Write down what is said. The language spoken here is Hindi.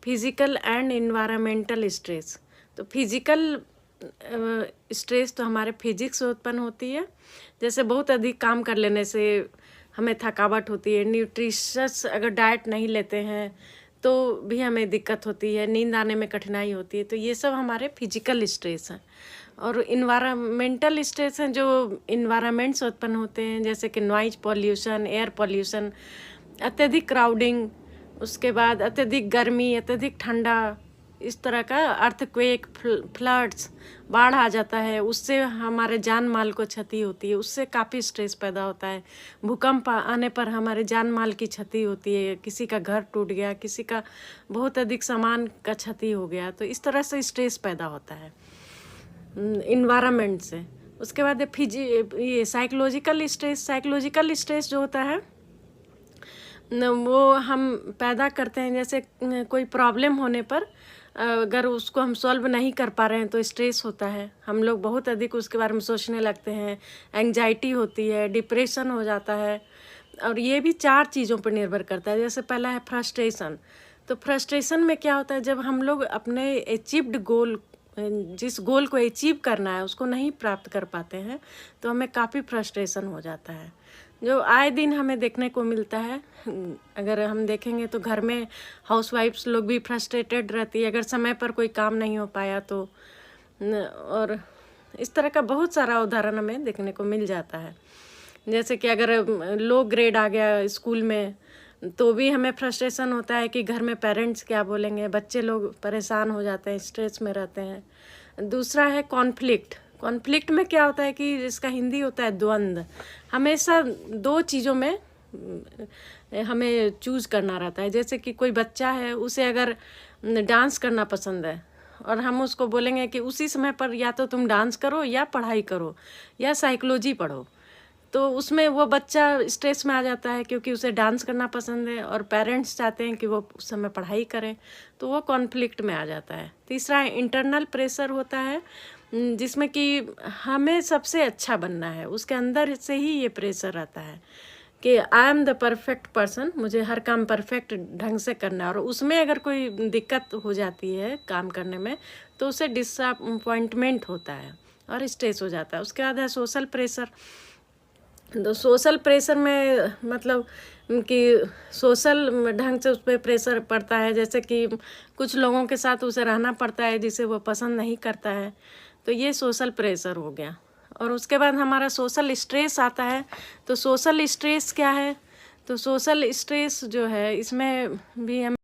Physical and environmental stress. तो फिजिकल स्ट्रेस तो हमारे फिजिक्स से उत्पन्न होती है, जैसे बहुत अधिक काम कर लेने से हमें थकावट होती है, न्यूट्रिशस अगर डाइट नहीं लेते हैं तो भी हमें दिक्कत होती है, नींद आने में कठिनाई होती है। तो ये सब हमारे फिजिकल स्ट्रेस हैं। और इन्वायरमेंटल स्ट्रेस हैं जो इन्वायरमेंट से उत्पन्न होते हैं, जैसे कि नॉइज पॉल्यूशन, एयर पॉल्यूशन, अत्यधिक क्राउडिंग, उसके बाद अत्यधिक गर्मी, अत्यधिक ठंडा, इस तरह का अर्थक्वेक, फ्लड्स, बाढ़ आ जाता है, उससे हमारे जान माल को क्षति होती है, उससे काफ़ी स्ट्रेस पैदा होता है। भूकंप आने पर हमारे जान माल की क्षति होती है, किसी का घर टूट गया, किसी का बहुत अधिक सामान का क्षति हो गया, तो इस तरह से स्ट्रेस पैदा होता है इन्वायरमेंट से। उसके बाद ये साइकोलॉजिकल स्ट्रेस जो होता है वो हम पैदा करते हैं, जैसे कोई प्रॉब्लम होने पर अगर उसको हम सॉल्व नहीं कर पा रहे हैं तो स्ट्रेस होता है, हम लोग बहुत अधिक उसके बारे में सोचने लगते हैं, एंग्जाइटी होती है, डिप्रेशन हो जाता है। और ये भी 4 चीज़ों पर निर्भर करता है। जैसे पहला है फ्रस्ट्रेशन। तो फ्रस्ट्रेशन में क्या होता है, जब हम लोग अपने अचीव्ड गोल, जिस गोल को अचीव करना है उसको नहीं प्राप्त कर पाते हैं तो हमें काफ़ी फ्रस्ट्रेशन हो जाता है, जो आए दिन हमें देखने को मिलता है। अगर हम देखेंगे तो घर में हाउसवाइफ्स लोग भी फ्रस्ट्रेटेड रहती है अगर समय पर कोई काम नहीं हो पाया तो। और इस तरह का बहुत सारा उदाहरण हमें देखने को मिल जाता है। जैसे कि अगर लो ग्रेड आ गया स्कूल में तो भी हमें फ्रस्ट्रेशन होता है कि घर में पेरेंट्स क्या बोलेंगे, बच्चे लोग परेशान हो जाते हैं, स्ट्रेस में रहते हैं। दूसरा है कॉन्फ्लिक्ट में क्या होता है कि इसका हिंदी होता है द्वंद्व। हमेशा 2 चीज़ों में हमें चूज़ करना रहता है। जैसे कि कोई बच्चा है, उसे अगर डांस करना पसंद है और हम उसको बोलेंगे कि उसी समय पर या तो तुम डांस करो या पढ़ाई करो या साइकोलॉजी पढ़ो, तो उसमें वो बच्चा स्ट्रेस में आ जाता है क्योंकि उसे डांस करना पसंद है और पेरेंट्स चाहते हैं कि वो उस समय पढ़ाई करें, तो वो कॉन्फ्लिक्ट में आ जाता है। तीसरा इंटरनल प्रेशर होता है, जिसमें कि हमें सबसे अच्छा बनना है, उसके अंदर से ही ये प्रेशर आता है कि I am the perfect person, मुझे हर काम परफेक्ट ढंग से करना है। और उसमें अगर कोई दिक्कत हो जाती है काम करने में तो उसे डिसअपॉइंटमेंट होता है और स्ट्रेस हो जाता है। उसके बाद है सोशल प्रेशर। तो सोशल प्रेशर में मतलब कि सोशल ढंग से उस पर प्रेशर पड़ता है, जैसे कि कुछ लोगों के साथ उसे रहना पड़ता है जिसे वो पसंद नहीं करता है, तो ये सोशल प्रेशर हो गया। और उसके बाद हमारा सोशल स्ट्रेस आता है। तो सोशल स्ट्रेस क्या है, तो सोशल स्ट्रेस जो है इसमें भी हम